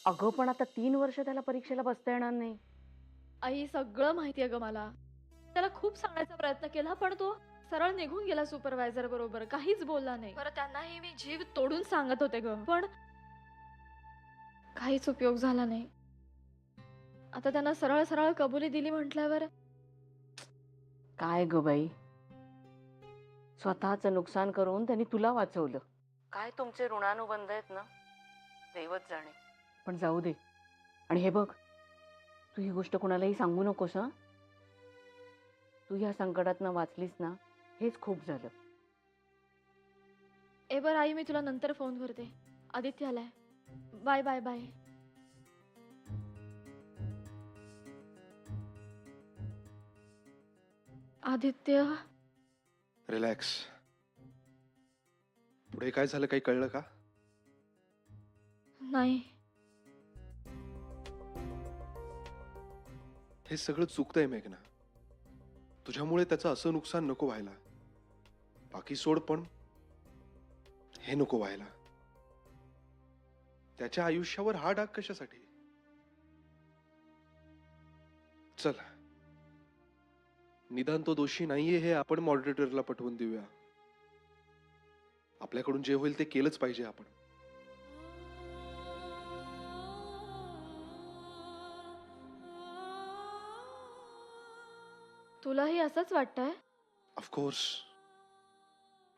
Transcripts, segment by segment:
अगं पण आता 3 वर्ष त्याला परीक्षेला बसता येणार नाही. आई सगळं माहितीये ग मला. त्याला खूप सांगण्याचा प्रयत्न केला पण तो सरळ निघून गेला सुपरवायझर बरोबर, काहीच बोलला नाही. बरं त्यांनाही मी जीव तोडून सांगत होते ग, पण काहीच उपयोग झाला नाही. आता त्यांना सरळ सरळ कबुली दिली म्हटल्यावर काय ग बाई, स्वतःचं नुकसान करून त्यांनी तुला वाचवलं. काय तुमचे ऋणानुबंध आहेत ना, देवच जाणे. पण जाऊ दे. आणि हे बघ, तू ही गोष्ट कोणालाही सांगू नकोस हं. तू ह्या संकटातनं वाचलीस ना, हेच खूप झालं. बरं आई, मी तुला नंतर फोन करते. आदित्य आलाय. Bye bye bye. Aditya. Relax. पुढे काय झालं काही कळलं का? नाही. हे सगळं चुकतंय मेघना. तुझ्यामुळे त्याचं असं नुकसान नको व्हायला. बाकी सोड, पण हे नको व्हायला. त्याच्या आयुष्यावर हा डाग कशासाठी? चल, निदान तो दोषी नाहीये हे आपण मॉडरेटरला पटवून देऊया. आपल्याकडून जे होईल ते केलंच पाहिजे आपण. तुलाही असंच वाटतंय? ऑफकोर्स.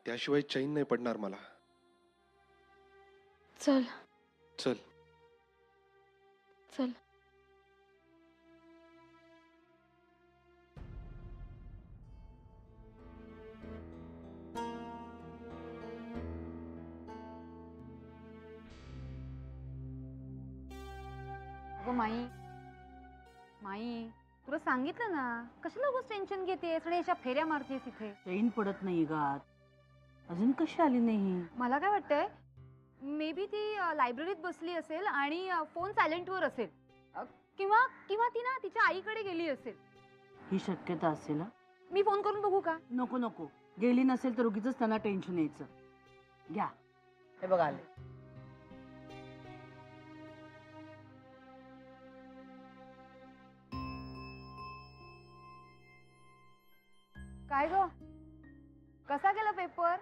त्याशिवाय चैन नाही पडणार मला. चल चल. चल. अगं माई, माई तुला सांगितलं ना, कशाला उगाच टेन्शन घेतेस आणि अशा फेऱ्या मारतेस इथे. चैन पडत नाही गात. अजून कशी आली नाही? मला काय वाटतंय, मे बी ती लायब्ररीत बसली असेल आणि फोन सायलेंटवर असेल. किंवा किंवा ती ना तिच्या आईकडे गेली असेल. ही शक्यता असेल हं? मी फोन करून बघू का? नको नको, गेली नसेल तर उगीच त्यांना टेन्शन यायचं. घ्या, हे बघा आले. काय ग, कसा गेला पेपर?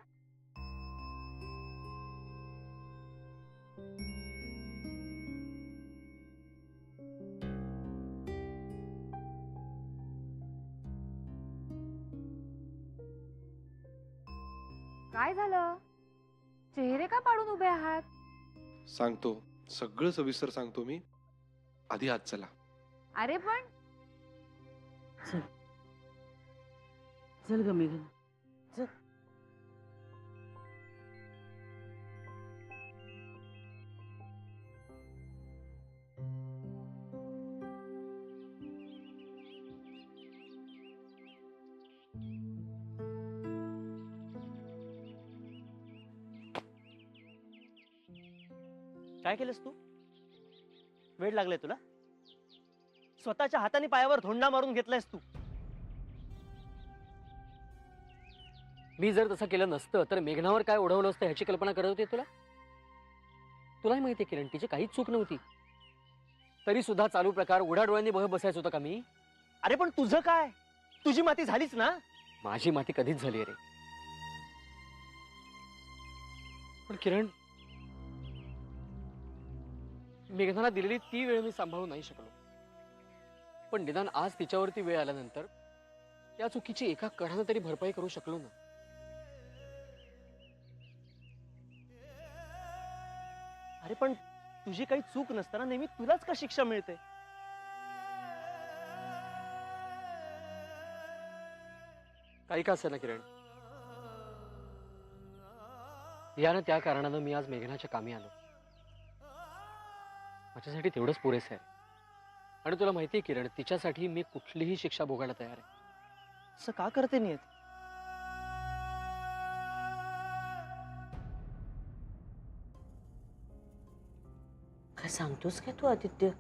काय झालं, चेहरे का पाडून उभे आहात? सांगतो, सगळं सविस्तर सांगतो मी. आधी आत चला. अरे पण चल चल ग मेघना, चल. काय केलंस तू? वेळ लागले तुला? स्वतःच्या हाताने पायावर धोंडा मारून घेतलायस तू. मी जर तसं केलं नसतं तर मेघनावर काय ओढवलं असतं ह्याची कल्पना करत होती तुला? तुलाही माहिती आहे किरण, तिची काहीच चूक नव्हती. तरी सुद्धा चालू प्रकार उघड्या डोळ्यांनी बघत बसायचं होतं का मी? अरे पण तुझं काय? तुझी माती झालीच ना. माझी माती कधीच झाली रे. पण किरण, मेघनाला दिलेली ती वेळ मी सांभाळू नाही शकलो. पण निदान आज तिच्यावरती वेळ आल्यानंतर त्या चुकीची एका कणानं तरी भरपाई करू शकलो ना. अरे पण तुझी काही चूक नसताना नेहमी तुलाच का शिक्षा मिळते? काही का असेल ना किरण, या ना त्या कारणानं मी आज मेघनाच्या कामी आलो. माझ्यासाठी तेवढंच पुरेसं आहे. आणि तुला माहिती आहे किरण, तिच्यासाठी मी कुठलीही शिक्षा भोगायला तयार आहे. असं का करते नियत? काय सांगतोस काय तू आदित्य?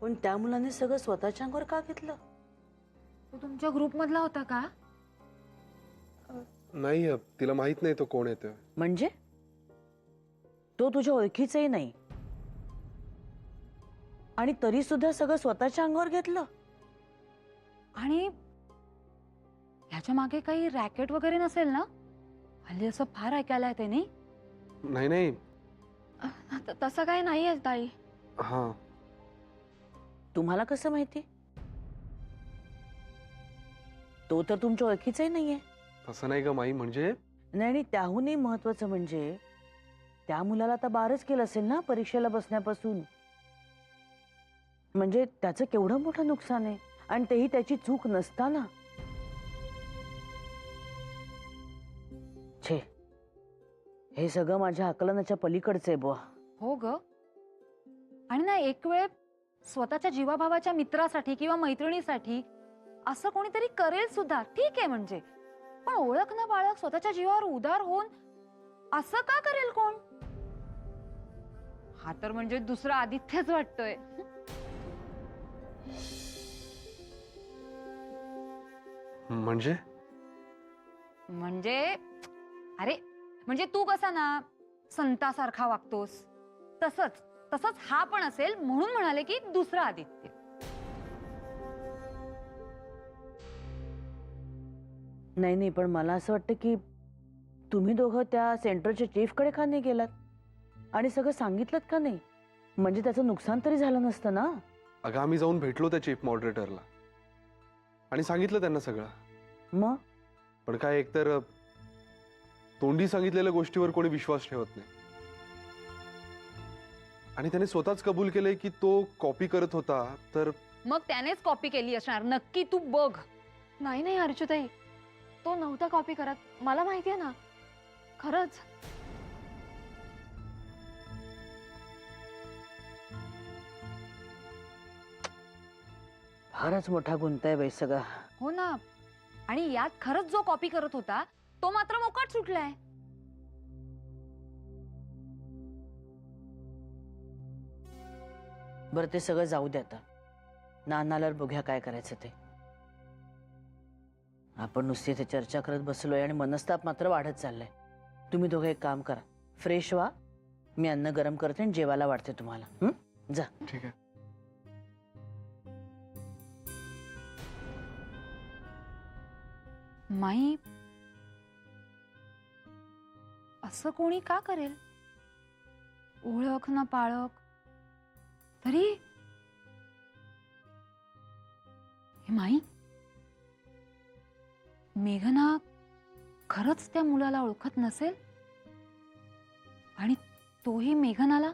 पण त्या मुलाने सगळं स्वतःच्या अंगावर का घेतलं? तो तुमच्या ग्रुप मधला होता का? नाही, तिला माहित नाही तो कोण येतोय. म्हणजे तो तुझ्या ओळखीचंही नाही आणि तरी सुद्धा सगळं स्वतःच्या अंगावर घेतलं. आणि ह्याच्या मागे काही रॅकेट वगैरे नसेल ना? हल्ली असं फार ऐकायला येते नाही? नाही नाही. तसं काही नाहीये ताई. हा, तुम्हाला कसं माहिती? तो तर तुमच्या ओळखीचाही नाहीये. तसं नाही ग माई. म्हणजे नाही, आणि त्याहूनही महत्वाचं म्हणजे त्या मुलाला आता 12च केलं असेल ना परीक्षेला बसण्यापासून. म्हणजे त्याचं केवढं मोठं नुकसान आहे, आणि तेही त्याची चूक नसताना. छे, हे सगळं माझ्या आकलनाच्या पलीकडचं आहे बुवा. हो ग. आणि ना एक वेळ स्वतःच्या जीवाभावाच्या मित्रासाठी किंवा मैत्रिणीसाठी असं कोणीतरी करेल सुद्धा, ठीक आहे म्हणजे. पण ओळख ना बाळक स्वतःच्या जीवावर उदार होऊन असं का करेल कोण? हा तर म्हणजे दुसरा आदित्यच वाटतोय. म्हणजे म्हणजे अरे म्हणजे तू कसा ना संतासारखा वागतोस, तसंच तसंच हा पण असेल म्हणून म्हणाले की दुसरा आदित्य. नाही नाही, पण मला असं वाटतं की तुम्ही दोघं त्या सेंटरच्या चीफकडे का नाही गेलात आणि सगळं सांगितलं का नाही? म्हणजे त्याचं नुकसान तरी झालं नसतं ना. अगं आम्ही जाऊन भेटलो त्या चीफ मॉडरेटरला आणि सांगितलं त्यांना सगळं. मग पण काय, एकतर तोंडी सांगितलेल्या गोष्टीवर कोणी विश्वास ठेवत नाही, आणि त्याने स्वतःच कबूल केलंय की तो कॉपी करत होता. तर मग त्यानेच कॉपी केली असणार नक्की, तू बघ. नाही नाही अर्जुताई, तो नव्हता कॉपी करत. मला माहितीये ना, खरंच. फारच मोठा गुंता आहे बाई सगळा. हो ना. आणि यात खरंच जो कॉपी करत होता तो मात्र मोकाट सुटलाय. बरं, ते सगळं जाऊ दे आता. नानाला बघूया काय करायचं ते. आपण नुसती इथे चर्चा करत बसलोय आणि मनस्ताप मात्र वाढत चाललाय. तुम्ही दोघं एक काम करा, फ्रेश व्हा. मी अन्न गरम करते आणि जेवायला वाढते तुम्हाला. जा. ठीक आहे. माई, असं कोणी का करेल? ओळख ना पाळख तरी. हे माई, मेघना खरंच त्या मुलाला ओळखत नसेल आणि तोही मेघनाला.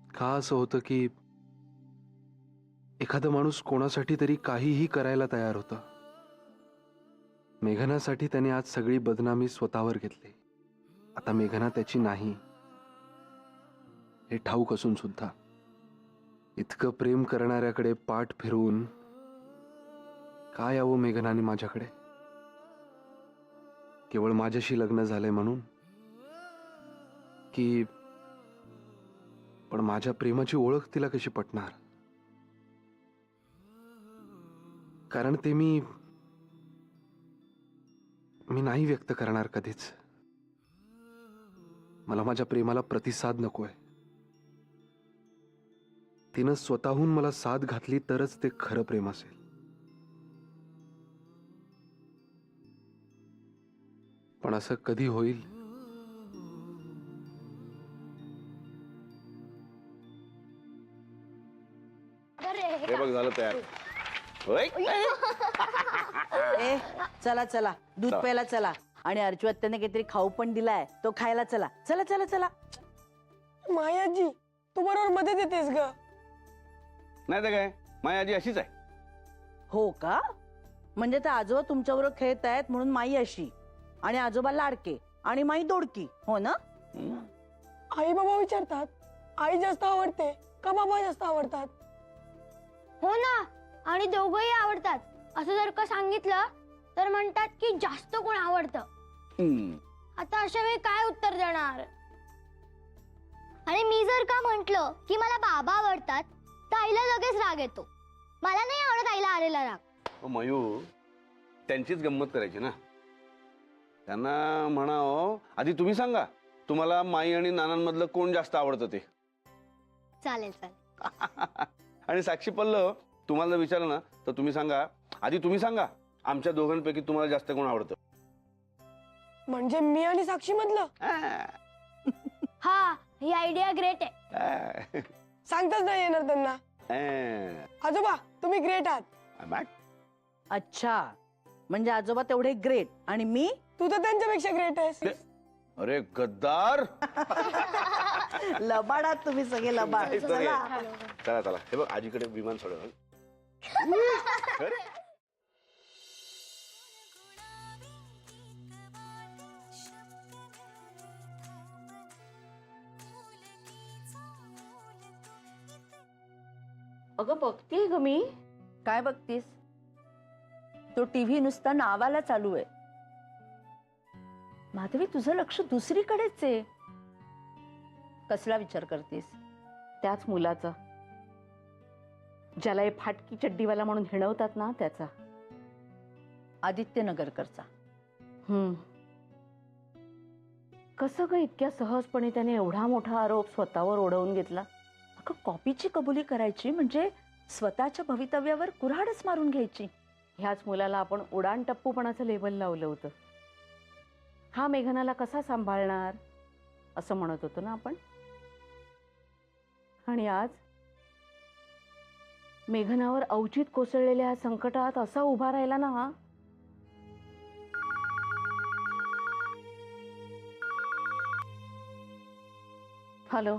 का असं होतं की एखादा माणूस कोणासाठी तरी काहीही करायला तयार होता. मेघनासाठी त्याने आज सगळी बदनामी स्वतःवर घेतली. आता मेघना त्याची नाही हे ठाऊक असून सुद्धा इतकं प्रेम करणाऱ्याकडे पाठ फिरवून काय यावं मेघनाने माझ्याकडे? केवळ माझ्याशी लग्न झालंय म्हणून? की पण माझ्या प्रेमाची ओळख तिला कशी पटणार? कारण ते मी नाही व्यक्त करणार कधीच. मला माझ्या प्रेमाला प्रतिसाद नकोय. तिनं स्वतःहून मला साथ घातली तरच ते खरं प्रेम असेल. पण असं कधी होईल? हे बघ झालं तयार. होय ए, चला चला, दूध चला. प्यायला चला. आणि अर्चू आत्याने काहीतरी खाऊ पण दिलाय, तो खायला चला. चला चला चला. मायाजी, तू बरोबर मध्ये देतेस ग. नाही तर काय, माझी आजी अशीच आहे. हो का? म्हणजे ते आजोबा तुमच्याबरोबर खेळत आहेत म्हणून माई अशी, आणि आजोबा लाडके आणि माई दोडकी, हो ना? आई बाबा विचारतात आई जास्त आवडते का बाबा जास्त आवडतात. आणि दोघंही आवडतात असं जर का सांगितलं तर म्हणतात की जास्त कोण आवडतं. आता अशा वेळी काय उत्तर देणार? आणि मी जर का म्हंटल की मला बाबा आवडतात तर आईला लगेच राग येतो. मला नाही आवडत आईला आलेला राग. मयूर, त्यांचीच गंमत करायची ना. त्यांना म्हणावं आधी तुम्ही सांगा तुम्हाला माई आणि नानांमधलं कोण जास्त आवडतं ते. चालेल चालेल. आणि साक्षी पल्लव, तुम्हाला विचारलं ना तर तुम्ही सांगा आधी तुम्ही सांगा आमच्या दोघांपैकी तुम्हाला जास्त कोण आवडतं. म्हणजे मी आणि साक्षी मधलं? हा, ही आयडिया ग्रेट आहे. सांगताच नाही येणार त्यांना. आजोबा तुम्ही ग्रेट आहात. अच्छा, म्हणजे आजोबा तेवढे ग्रेट आणि मी? तू तर त्यांच्यापेक्षा ग्रेट आहेस. अरे गद्दार. लबाडात तुम्ही सगळे लबाड. नाही तर चला. काय. चला चला, हे बघ आजीकडे विमान सोडलं. अगं बघतीये ग मी. काय बघतीस? तो टीव्ही नुसता नावाला चालू आहे. माधवी, तुझं लक्ष दुसरीकडेच आहे. कसला विचार करतेस? त्याच मुलाचा, ज्याला हे फाटकी चड्डीवाला म्हणून हिणवतात ना, त्याचा. आदित्य नगरकरचा. कसं ग इतक्या सहजपणे त्याने एवढा मोठा आरोप स्वतःवर ओढवून घेतला? अगं, कॉपीची कबुली करायची म्हणजे स्वतःच्या भवितव्यावर कुऱ्हाडच मारून घ्यायची. ह्याच मुलाला आपण उडाण टप्पूपणाचं लेबल लावलं होतं. हा मेघनाला कसा सांभाळणार असं म्हणत होतो ना आपण. आणि आज मेघनावर अवचित कोसळलेल्या या संकटात असा उभा राहिला ना हा. हॅलो.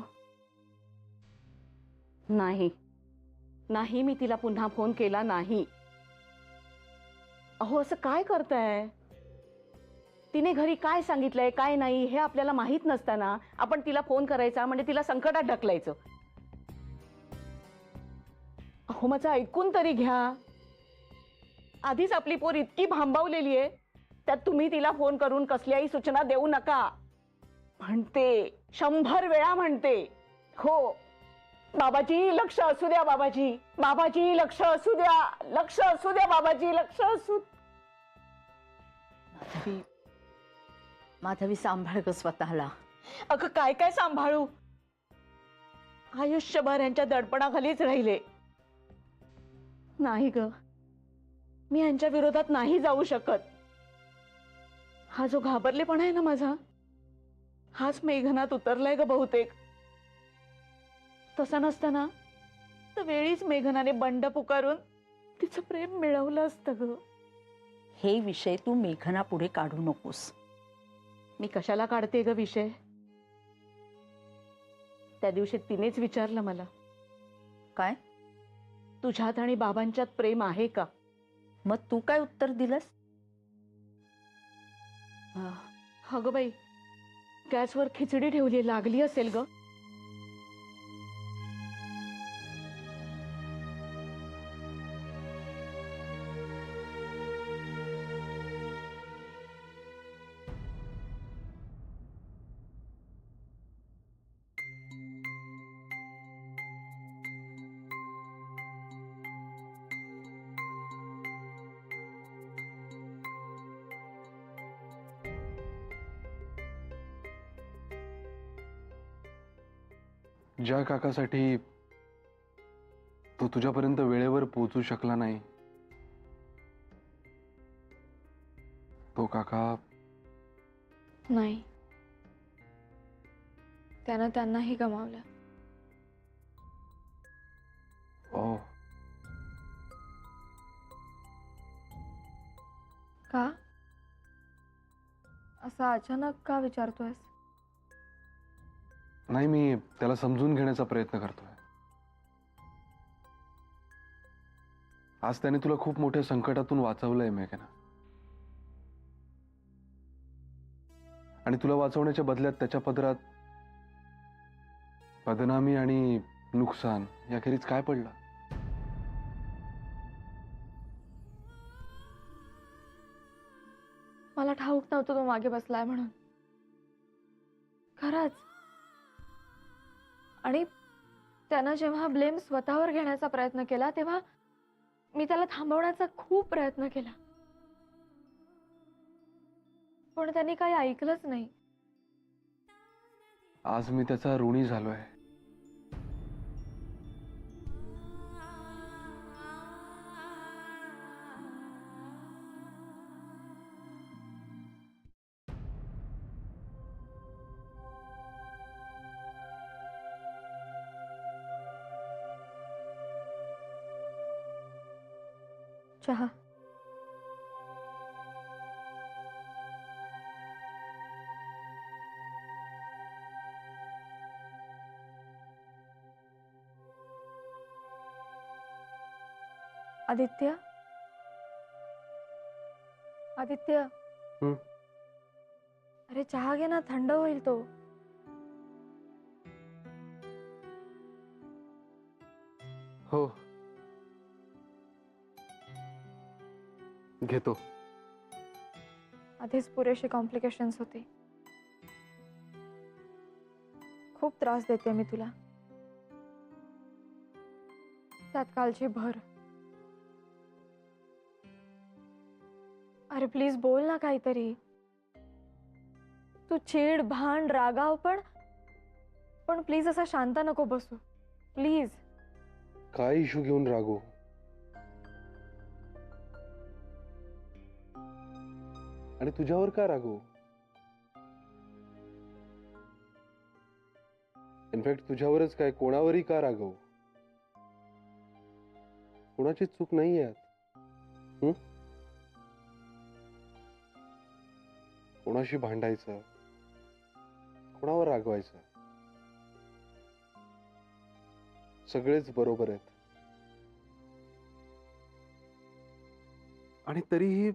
नाही नाही, मी तिला पुन्हा फोन केला नाही. अहो, असं काय करताय? तिने घरी काय सांगितलंय काय नाही हे आपल्याला माहित नसताना आपण तिला फोन करायचा म्हणजे तिला संकटात ढकलायचं. अहो, माझं ऐकून तरी घ्या. आधीच आपली पोर इतकी भांबावलेली आहे, त्यात तुम्ही तिला फोन करून कसल्याही सूचना देऊ नका म्हणते. 100 वेळा म्हणते. हो, बाबाजी लक्ष असू द्या, बाबाजी बाबाजी लक्ष असू द्या, लक्ष असू द्या, बाबाजी लक्ष असू. माधवी, माधवी, सांभाळ ग स्वतःला. अगं काय काय सांभाळू? आयुष्यभर यांच्या दडपणाखालीच राहिले. नाही ग, मी यांच्या विरोधात नाही जाऊ शकत. हा जो घाबरलेपणा आहे ना माझा, हाच मेघनात उतरलाय ग बहुतेक. तसं नसताना तर वेळीच मेघनाने बंड पुकारून तिचं प्रेम मिळवलं असतं ग. हे विषय तू मेघना पुढे काढू नकोस. मी कशाला काढते ग विषय? त्या दिवशी तिनेच विचारलं मला, काय? तुझ्यात आणि बाबांच्यात प्रेम आहे का? मग तू काय उत्तर दिलंस? अगं बाई, गॅसवर खिचडी ठेवली, लागली असेल ग. ज्या काकासाठी तो तुझ्यापर्यंत वेळेवर पोहोचू शकला नाही, तो काका नाही, त्यानं त्यांनाही गमावलं. ओ, का? असं अचानक का विचारतोयस? नाही, मी त्याला समजून घेण्याचा प्रयत्न करतोय. आज त्याने तुला खूप मोठ्या संकटातून वाचवलंय मेघना, आणि तुला वाचवण्याच्या बदल्यात त्याच्या पदरात बदनामी आणि नुकसान याखेरीज काय पडलं? मला ठाऊक नव्हतं तो मागे बसलाय म्हणून. खरंच. आणि त्यानं जेव्हा ब्लेम स्वतःवर घेण्याचा प्रयत्न केला तेव्हा मी त्याला थांबवण्याचा खूप प्रयत्न केला, पण त्यांनी काही ऐकलंच नाही. आज मी त्याचा ऋणी झालोय. चहा. आदित्य, आदित्य. अरे चहा घे ना, थंड होईल तो. हो, घेतो. आधीच पुरेशी कॉम्प्लिकेशन्स होते. खूप त्रास देते मी तुला, त्यात कालची भर. अरे प्लीज बोल ना काहीतरी. तू चिड, भांड, रागाव, पण प्लीज असा शांत नको बसू, प्लीज. काय इशू घेऊन रागू? आणि तुझ्यावर का रागू? इनफॅक्ट तुझ्यावरच काय, कोणावरही का रागवू? कोणाची चूक नाही यात. कोणाशी भांडायचं, कोणावर रागवायचं, सगळेच बरोबर आहेत. आणि तरीही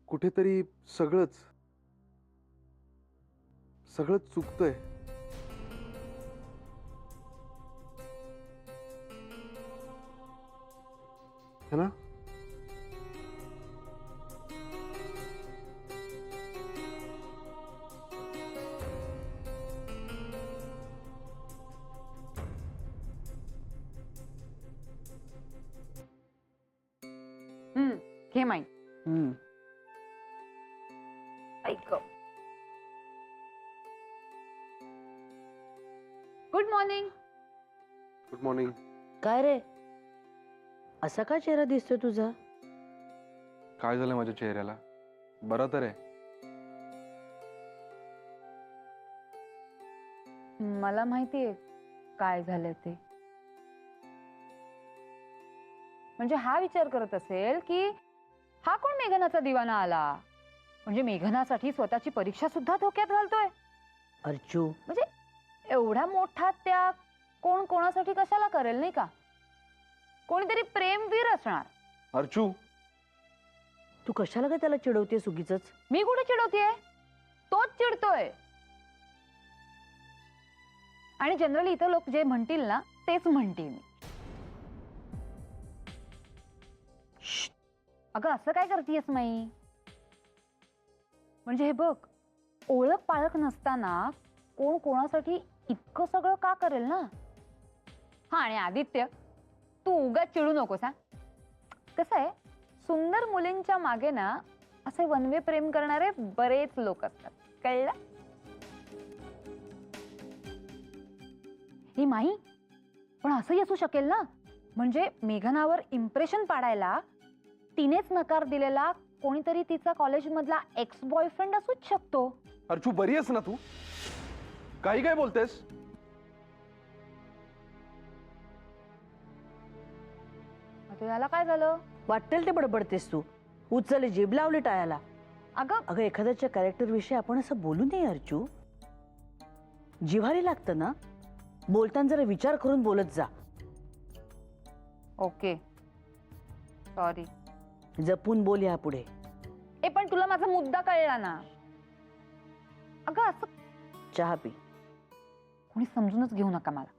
कुठेतरी सगळंच चुकतंय. है ना? घे माई. ऐक. Good morning. Good morning. काय रे, असा का चेहरा दिसतोय तुझा? काय झालं माझ्या चेहऱ्याला? बरं तर आहे. मला माहितीये काय झालं ते. म्हणजे हा विचार करत असेल की हा कोण मेघनाचा दिवाना आला, म्हणजे मेघनासाठी स्वतःची परीक्षा सुद्धा धोक्यात घालतोय. अर्चू, म्हणजे एवढा मोठा त्याग कोण कोणासाठी कशाला करेल, नाही का? कोणीतरी प्रेमवीर असणार. अर्चू, तू कशाला काय त्याला चिडवतेस उगीच? मी कुठे चिडवतेय, तोच चिडतोय. आणि जनरली इथं लोक जे म्हणतील ना तेच म्हणतील मी. अगं असं काय करतेयस माई? म्हणजे हे बघ, ओळख पाळख नसताना कोण कोणासाठी इतकं सगळं का करेल ना? हा, आणि आदित्य, तू उगाच चिडू नकोस हा. कसं आहे, सुंदर मुलींच्या मागे ना असे वनवे प्रेम करणारे बरेच लोक असतात, कळलं? ही माई, पण असंही असू शकेल ना, म्हणजे मेघनावर इम्प्रेशन पाडायला तिनेच नकार दिलेला कोणीतरी तिचा कॉलेजमधला एक्स बॉयफ्रेंड असूच शकतो. अर्चू, बरी आहेस ना तू? काही काय बोलतेस? आता याला काय झालं? वाटेल ते बडबडतेस तू. उचल, जीभ लावली टाळ्याला. अगं एखाद्याच्या कॅरेक्टर विषयी आपण असं बोलू नये अर्चू. जिव्हारी लागतं ना, बोलताना जरा विचार करून बोलत जा. Okay, sorry. जपून बोल यापुढे. पण तुला माझा मुद्दा कळला ना? अगं असं चहा पी. कोणी समजूनच घेऊ नका मला.